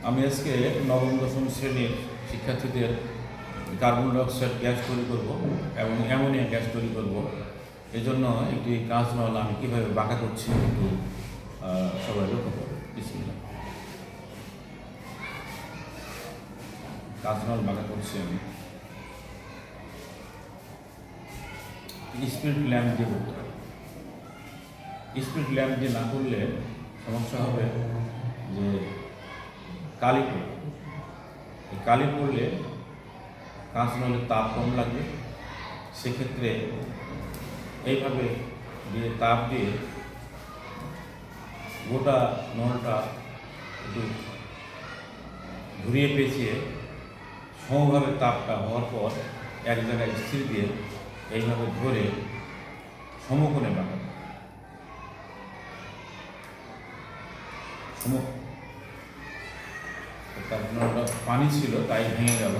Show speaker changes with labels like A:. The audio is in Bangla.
A: আমি আজকে নবম দশম শ্রেণীর শিক্ষার্থীদের কার্বন ডাইঅক্সাইড গ্যাস তৈরি করব এবং অ্যামোনিয়া গ্যাস তৈরি করব। এজন্য একটি কাঁচ নল আমি কীভাবে বাঁকা করছি একটু সবাই লক্ষ্য করবো। বিসমিল্লাহ। কাঁচ নল বাঁকা করছি আমি স্পিরিট ল্যাম্প দিয়ে করতে হবে। স্পিরিট ল্যাম্প দিয়ে না করলে সমস্যা হবে যে কালি পড়বে। এই কালি পড়লে কাঁচ নলের তাপ কম লাগবে। সেক্ষেত্রে এইভাবে দিয়ে তাপ দিয়ে গোটা নলটা একটু ঘুরিয়ে পেঁচিয়ে সমভাবে তাপটা হওয়ার পর এক জায়গায় স্থির দিয়ে এইভাবে ধরে সমকোণে বাঁকানো। তার পানি ছিল তাই ভেঙে গেল।